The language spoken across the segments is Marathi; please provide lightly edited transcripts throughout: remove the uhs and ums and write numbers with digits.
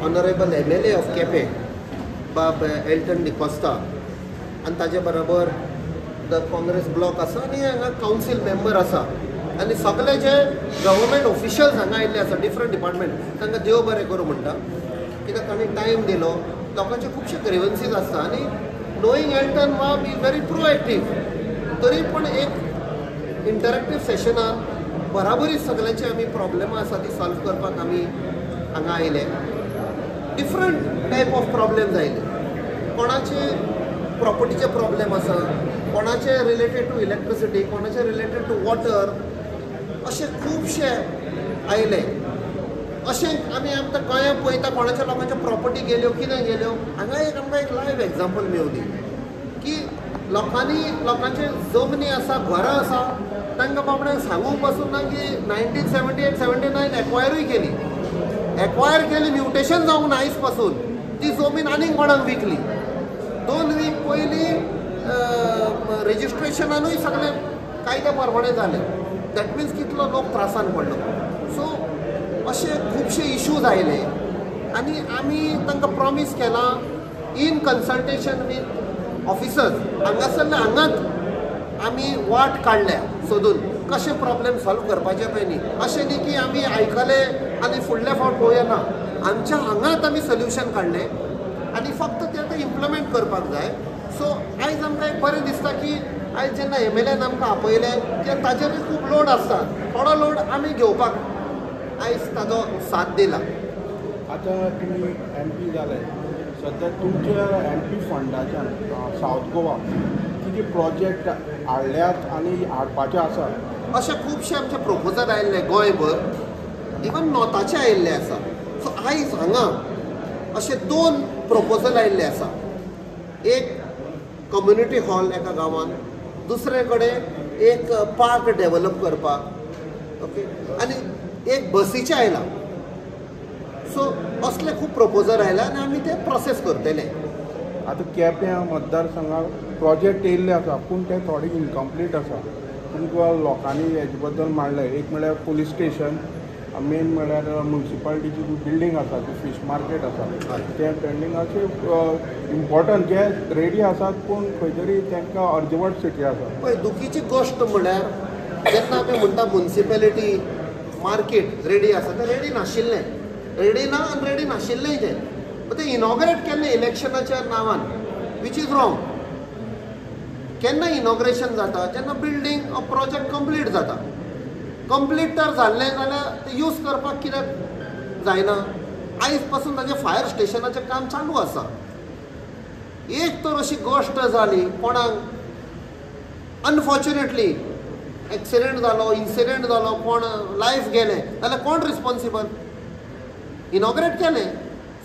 ऑनरेबल MLA ऑफ केपें बाब एल्टन डिकोस्टा आनी ताजे बरोबर द काँग्रेस ब्लॉक आसा आनी हांगा कावन्सील मेंबर आसा आनी सगळे जे गव्हर्मेंट ऑफिशियल्स हांगा आयिल्ले आसा डिफरंट डिपार्टमेंट तांकां देव बरें करूं म्हणटा कित्याक तांणी टायम दिलो लोकांचे खुबशे ग्रेवन्सीस आसता आनी नोईंग एल्टन वा बी व्हेरी प्रोएक्टीव तरी पूण एक इंटरेक्टीव सेशनान बराबरी सगळ्यांचे आमी प्रॉब्लेमां आसा ती सॉल्व करपाक आमी हांगा आयले डिफरंट टायप ऑफ प्रॉब्लेम्स आयले कोणाचे प्रॉपर्टीचे प्रॉब्लेम आसा कोणाचे रिलेटेड टू इलेक्ट्रिसिटी कोणाचे रिलेटेड टू वॉटर अशे खुबशे आयले अशें आमी आमकां गोंया पळयता कोणाच्या लोकांच्या प्रॉपर्टी गेल्यो कितें गेल्यो हांगा आमकां एक लायव्ह एग्जाम्पल मेवली की लोकांचे जमनी आसा घरां आसा तांकां बाबड्यांक सांगूंक पासून ना की 1978-79 एक्वायरूय केली म्युटेशन जावंक ना आयज पासून ती जमीन आनीक कोणाक विकली 2 वीक पयलीं रेजिस्ट्रेशनानूय सगळे कायद्या प्रमाणे जालें दॅट मिन्स कितलो लोक त्रासान पडलो सो अशे खुबशे इश्यूज आयले आनी आमी तांकां प्रॉमीस केलां इन कन्सल्टेशन वीथ ऑफिसर्स हांगासरले हांगाच आमी वाट काडल्या सोदून कशे प्रॉब्लेम सॉल्व करपाचे पळय न्ही अशें न्ही की आमी आयकले आनी फुडले फावट पळोवया ना आमच्या हांगाच आमी सोल्युशन काडलें आनी फक्त तें आतां इम्प्लिमेंट करपाक जाय सो आयज आमकां एक बरें दिसता की आयज जेन्ना MLAन आमकां आपयलें तेन्ना ताजेरूय खूब लोड आसता थोडो लोड आमी घेवपाक आयज ताजो साथ दिला आतां तुमी MP जाले सद्या तुमच्या MP फंडाच्यान सावथ गोवा कितें प्रोजेक्ट हाडल्यात आनी हाडपाचे आसा अशे खुबशे आमचे प्रपोजल आयिल्ले गोंयभर इवन नॉर्थाचे आयिल्ले आसा सो आयज हांगा अशे 2 प्रपोजल आयिल्ले आसा एक कम्युनिटी हॉल एका गांवांत दुसरे कडेन एक पार्क डेव्हलप करपाक ओके आनी एक बसीचें आयलां सो असले खूब प्रपोजल आयला आनी आमी ते प्रोसेस करतले आतां केप्यां मतदारसंघाक प्रोजेक्ट येयल्ले आसा पूण ते थोडे इनकम्प्लीट आसा तुमकां लोकांनी हेजे बद्दल मांडलें एक म्हळ्यार पुलीस स्टेशन मेन म्हळ्यार म्युन्सिपालिटीची जी बिल्डींग आसा ती फीश मार्केट आसा ते पेंडिंगाचे इम्पॉर्टंट जे रेडी आसात पूण खंय तरी तांकां अर्जवट सिटी आसा पळय दुखीची गोश्ट म्हळ्यार जेन्ना आमी म्हणटा म्युन्सिपालिटी मार्केट रेडी आसा तें रेडी नाशिल्लें रेडी ना आनी रेडी नाशिल्लें तें तें इनॉग्रेट केन्ना इलेक्शनाच्या नांवान वीच इज रॉंग केन्ना इनॉग्रेशन जाता जेन्ना बिल्डींग प्रोजेक्ट कंप्लीट जाता कंप्लीट तर जाल्लें जाल्यार ते यूज करपाक कित्याक जायना आयज पासून ताजें फायर स्टेशनाचें काम चालू आसा एक तर अशी गोश्ट जाली कोणाक अनफॉर्च्युनेटली एक्सिडेंट जालो इन्सिडेंट जालो कोण लायफ गेलें जाल्यार कोण रिस्पॉन्सिबल इनॉग्रेट केलें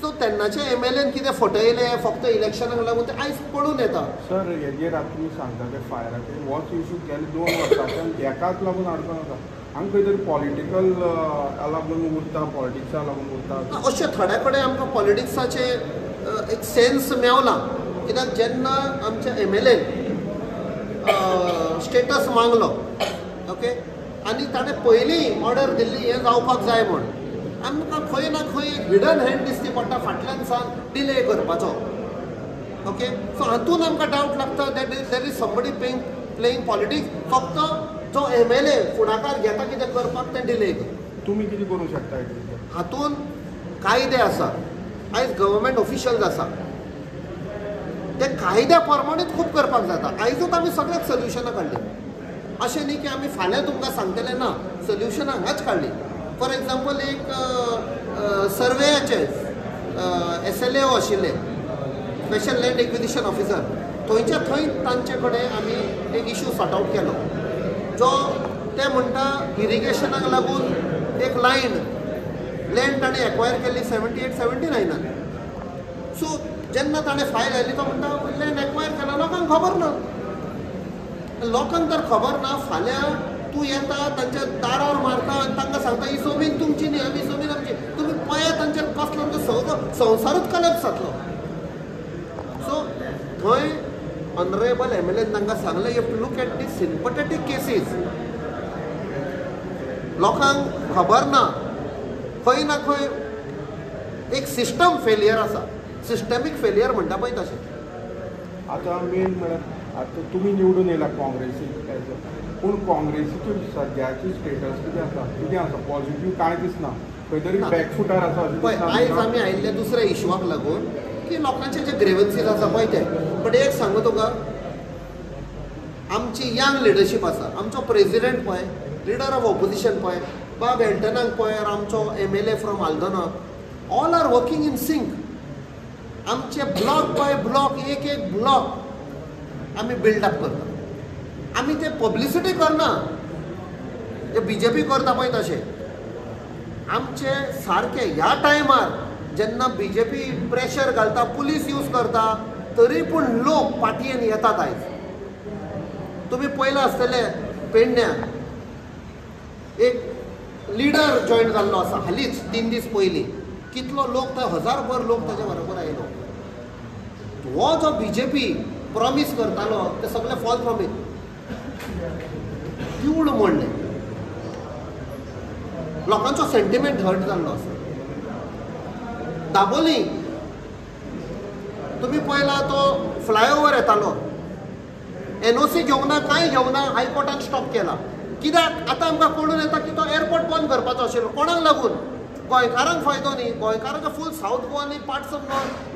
सो तेन्नाचे MLAन कितें फटयलें फक्त इलेक्शनाक लागून तें आयज पळून येता सर हेजेर आतां तुमी सांगता ते फायराचेर होच इशू गेले 2 वर्सांच्यान एकाच लागून हाडचो नाका हांगा खंय तरी पॉलिटिकल लागून उरता पॉलिटिक्सा लागून उरता अशें थोड्या कडेन आमकां पॉलिटिक्साचे एक सेन्स मेवला कित्याक जेन्ना आमच्या MLAन स्टेटस मागलो ओके आनी ताणें पयलीं ऑर्डर दिल्ली हें जावपाक जाय म्हूण आमकां खंय ना खंय हिडन हँड दिसती पडटा फाटल्यान सावन डिले करपाचो ओके सो हातून आमकां डावट लागता that there is somebody playing politics फक्त जो MLA फुडाकार घेता कितें करपाक तें डिले कर तुमी कितें करूंक शकता हातून कायदे आसा आयज गव्हर्मेंट ऑफिशियल्स आसा ते कायद्या प्रमाणेच खूब करपाक जाता आयजूच आमी सगळ्याक सोल्युशनां काडली अशें न्ही की आमी फाल्यां तुमकां सांगतले ना सोल्युशनां हांगाच काडली फॉर एग्जाम्पल एक सर्वेयाचे SLAO आशिल्ले स्पेशल लँड एक्विजिशन ऑफिसर थंयच्या थंय तांचे कडेन आमी एक इशू सॉर्ट आवट केलो जो ते म्हणटा इरिगेशनाक लागून एक लायन लँड ताणें एक्वायर केल्ली 78-79 सो जेन्ना ताणें फायल आयली तो म्हणटा लँड एक्वायर केला लोकांक खबर ना लोकांक तर खबर ना फाल्यां तूं येता तांच्या दारार मारता आनी तांकां सांगता ही जमीन तुमची न्ही आमी जमीन आमची तुमी पळयात तांचेर कसलो तो संवसारूच कलेप्स जातलो सो थंय ऑनरेबल MLAन तांकां सांगलें you to look at the sympathetic cases लोकांक खबर ना खंय एक सिस्टम फेलियर आसा, सिस्टमीक फेलियर म्हणटा पळय तशें. आतां मेन म्हळ्यार आतां तुमी निवडून येयला काँग्रेसीक पूण काँग्रेसीची सद्याची स्टेटस कितें आसा पॉझिटीव कांय दिसना, खंय तरी बॅकफुटार आसा पळय. आयज आमी आयिल्ले दुसऱ्या इश्यूवाक लागून की लोकांचे जे ग्रेवन्सीस आसा पळय ते. बट एक सांगू तुका, आमची यंग लिडरशीप आसा, आमचो प्रेसिडेंट पळय, लिडर ऑफ ऑपोजिशन पळय, बाब एल्टनाक पळय, आमचो MLA from Aldona, all are working in sync. आमचे ब्लॉक बाय ब्लॉक एक ब्लॉक आमी बिल्डअप करता. आमी ते पब्लिसिटी करना जे BJP करता पळय तशें. आमचे सारके ह्या टायमार जेन्ना BJP प्रेशर घालता, पुलीस यूज करता, तरी पूण लोक पाटयेन येतात. आयज तुमी पयला आसतले पेडण्या एक लिडर जॉयन जाल्लो आसा हालींच 3 दीस पयलीं. कितलो लोक थंय 1000भर लोक ताच्या बरोबर आयलो. हो जो BJP प्रॉमीस करतालो ते सगळे फॉल प्रॉमीस किवड मोडले. लोकांचो सेंटिमेंट हर्ट जाल्लो आसा. दाबोली तुमी पळयला तो फ्लायओव्हर येतालो, NOC घेवंक ना, कांय घेवंक ना, हायकोर्टान स्टॉप केला. कित्याक आतां आमकां कळून येता की तो एअरपोर्ट बंद करपाचो आशिल्लो. कोणाक लागून? गोंयकारांक फायदो न्ही. गोंयकारांक फूल सावथ गोवा आनी पार्ट्स ऑफ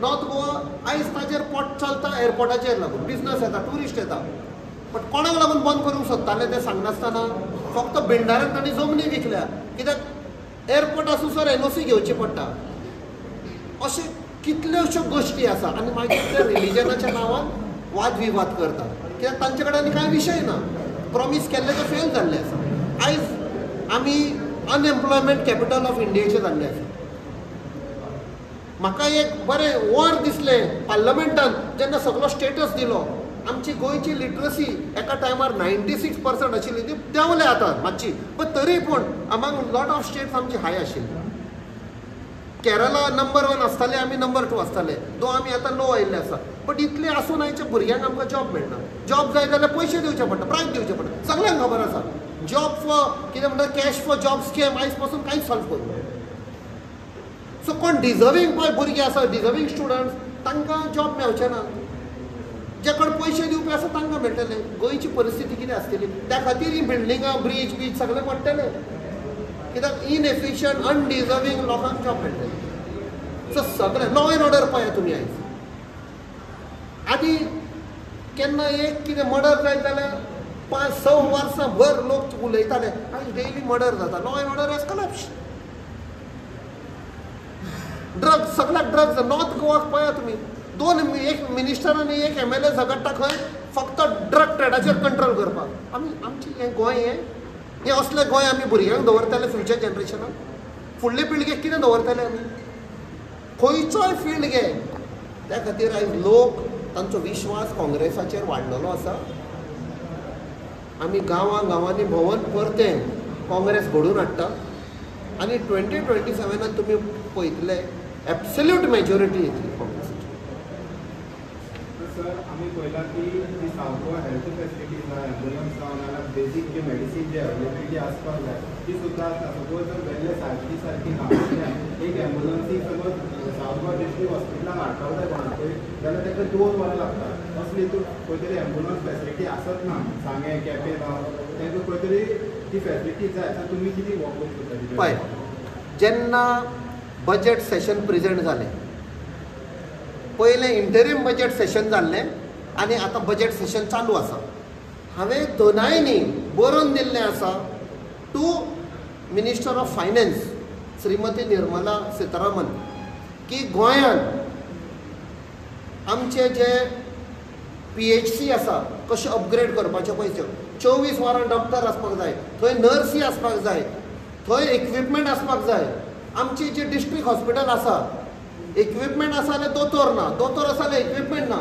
नॉर्थ गोवा आयज ताजेर पोट चलता एअरपोर्टाचेर लागून. बिजनस येता, ट्युरिस्ट येता. बट कोणाक लागून बंद करूंक सोदताले ते सांगनासतना फक्त बिल्डरांक तांणी जमनी विकल्या. कित्याक एअरपोर्ट आसूसर NOC घेवची पडटा. अशे कितल्योश्यो गोश्टी आसा. आनी मागीर ते रिलिजनाच्या नांवान वाद विवाद करता. कित्याक तांचे कडेन आनी कांय विशय ना. प्रॉमीस केल्ले ते फेल जाल्ले आसा. आयज आमी अनएम्प्लॉयमेंट कॅपिटल ऑफ इंडियेचे जाल्ले आसा. म्हाका एक बरें वर दिसलें पार्लमेंटान जेन्ना सगळो स्टेटस दिलो. आमची गोंयची लिटरसी एका टायमार 96% आशिल्ली, ती देंवले आतां मातशी. बट तरी पूण अमंग लॉट ऑफ स्टेट्स आमची हाय आशिल्ली. केरला नंबर 1 आसताले, आमी नंबर 2 आसताले. दो आमी आतां लो आयिल्ले आसा. बट इतले आसून आयच्या भुरग्यांक आमकां जॉब मेळना. जॉब जाय जाल्यार पयशे दिवचे पडटा, प्रायज दिवचे पडटा. सगळ्यांक खबर आसा. जॉब फॉर कितें म्हणटा कॅश फॉर जॉब स्कीम आयज पासून कांयच सॉल्व करूं. सो कोण डिजर्वींग पळय भुरगे आसा, डिजर्वींग स्टुडंट्स, तांकां जॉब मेळचे ना. जे कोण पयशे दिवपी आसा तांकां मेळटले. गोंयची परिस्थिती कितें आसतली? त्या खातीर ही बिल्डिंगां, ब्रीज सगळें पडटले. कित्याक इनएफिशियंट अनडिजर्वींग लोकांक जॉब मेळटले. सो सगळें लॉ एंड ऑर्डर पळया तुमी आयज. आदी केन्ना एक कितें मर्डर जायत जाल्यार 5-6 वर्सां भर लोक उलयताले. आयज डेली मर्डर जाता. Law and order is collapse. Drugs, सगळ्याक ड्रग्स. नॉर्थ गोवाक पळया तुमी, एक मिनिस्टर आनी एक MLA झगडटा खंय फक्त ड्रग ट्रेडाचेर कंट्रोल करपाक. आमची हें गोंय हें असलें गोंय आमी भुरग्यांक दवरतले फ्युचर जनरेशनाक? फुडले पिळगेक कितें दवरतले आमी? खंयचोय फिल्ड घे. त्या खातीर आयज लोक तांचो विश्वास काँग्रेसाचेर वाडलेलो आसा. आमी गांवांनी भोंवन परतें काँग्रेस घडोवन हाडटा. आनी 2027 तुमी पळयतले एब्सोल्यूट मेजॉरिटी येतली काँग्रेसाची. सर आम्ही पळयलां की जी सावथ गोवा हेल्थ फेसिलिटीज आहा, एम्बुलन्स जावन नाल्यार बेसीक जे मेडिसीन जे अवेलेबिलिटी आसपाक जाय ती सुद्दां आसता. सपोज जर वेल्ले सारकी गांवांतल्यान एक एम्बुलन्सीक सपोज सावथ गोवा डिस्ट्रिक्ट हॉस्पिटलान हाडपाक जाय कोणाक पळय जाल्यार ताका 2 वरां लागतात. असली तूं खंय तरी एम्बुलन्स फेसिलिटी आसत ना. सांगे केपें जावं तांकां खंय तरी ती फेसिलिटी जाय. तर तुमी कितें वर्कआउट करता? पळय, जेन्ना बजेट सेशन प्रेजेंट जालें, पयलें इंटरीम बजेट सेशन जाल्लें आनी आतां बजेट सेशन चालू आसा. हांवें दोनांयनी बरोवन दिल्लें आसा to minister of finance Shrimati Nirmala Sitharaman की गोंयांत आमचे जे PHC आसा कशें अपग्रेड करपाचे पळय. 24 वरां डॉक्टर आसपाक जाय, थंय नर्सी आसपाक जाय, थंय इक्विपमेंट आसपाक जाय. आमची जी डिस्ट्रिक्ट हॉस्पिटल आसा, इक्विपमेंट आसा जाल्यार दोतोर ना, दोतोर आसा जाल्यार इक्विपमेंट ना.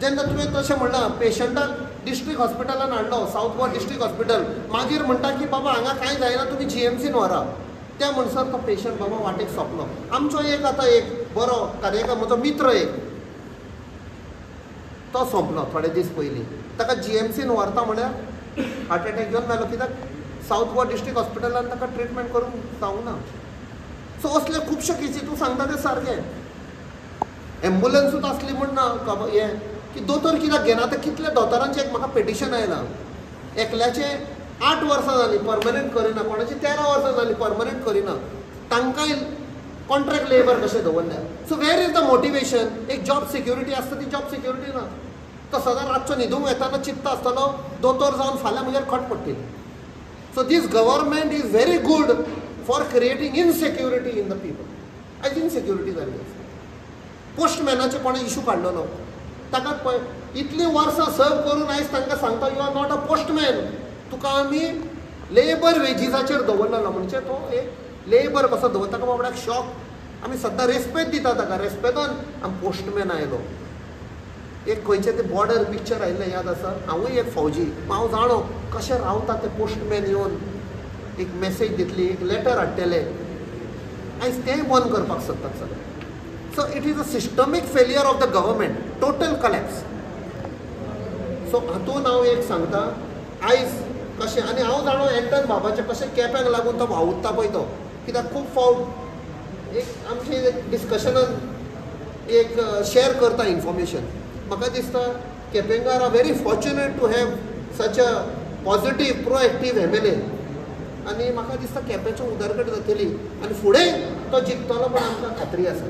जेन्ना तुवें तशें म्हणलां पेशंटाक डिस्ट्रिक्ट हॉस्पिटलान हाडलो, सावथ गोवा डिस्ट्रिक्ट हॉस्पिटल, मागीर म्हणटा की बाबा हांगा कांय जायना, तुमी GMCन व्हरा. त्या म्हणसर तो पेशंट बाबा वाटेक सोंपलो. आमचो एक आतां एक बरो कार्यक्रम, म्हजो मित्र एक, तो सोंपलो थोडे दीस पयलीं. ताका GMCन व्हरता म्हळ्यार हार्ट एटॅक घेवन मेलो. कित्याक सावथ गोवा डिस्ट्रिक्ट हॉस्पिटलान ताका ट्रिटमेंट करूंक जावंक ना. सो असले खुबशे केसी तूं सांगता ते सारकें. एम्बुलन्सूच आसली म्हण ना हे की दोतोर कित्याक घेना. आतां कितल्या दोतोरांचें एक म्हाका पिटिशन आयलां. एकल्याचे 8 वर्सां जालीं परमनंट करिना, कोणाची 13 वर्सां जालीं परमनंट करिना. तांकांय कॉन्ट्रॅक्ट लेबर कशें दवरल्या. So where is the motivation. एक जॉब सिक्युरिटी आसता ती जॉब सिक्युरिटी ना. तो सदां रातचो न्हिदूंक येताना चिंतता आसतलो दोतोर जावन फाल्यां म्हज्यार खट पडटली. So this government is very good for creating insecurity in the people. आयज इनसेक्युरिटी जाल्ली आसा. पोस्टमॅनाचे कोणें इशू काडलेलो ताका पळय इतलीं वर्सां सर्व करून आयज तांकां सांगता you are not a postman. तुका आमी लेबर वेजीसाचेर दवरलेलो म्हणजे तो एक लेबर कसो दवरता ताका बाबड्याक शॉक. आमी सद्दां रेस्पेद दिता ताका. रेस्पेदान आमी पोस्टमॅन आयलो. एक खंयचें तें बॉर्डर पिक्चर आयिल्लें याद आसा. हांवूय एक फौजी. हांव जाणो कशें रावता ते पोस्टमॅन येवन एक मॅसेज दितली, एक लेटर हाडटले. आयज तेंय बंद करपाक सोदतात सगळें. So it is a systemic failure of the government. Total collapse. So हातून हांव एक सांगता आयज कशें. आनी हांव जाणो एल्टन बाबाचें कशें केप्यांक लागून तो भावुरता पळय तो. कित्याक खूब फावट एक आमचे डिस्कशनान एक शेअर करता इन्फॉर्मेशन. म्हाका दिसता केपेंकार are very fortunate to have such a positive proactive MLA. आनी म्हाका दिसता केप्याची उदरगत जातली आनी फुडें तो जिखतलो म्हण आमकां खात्री आसा.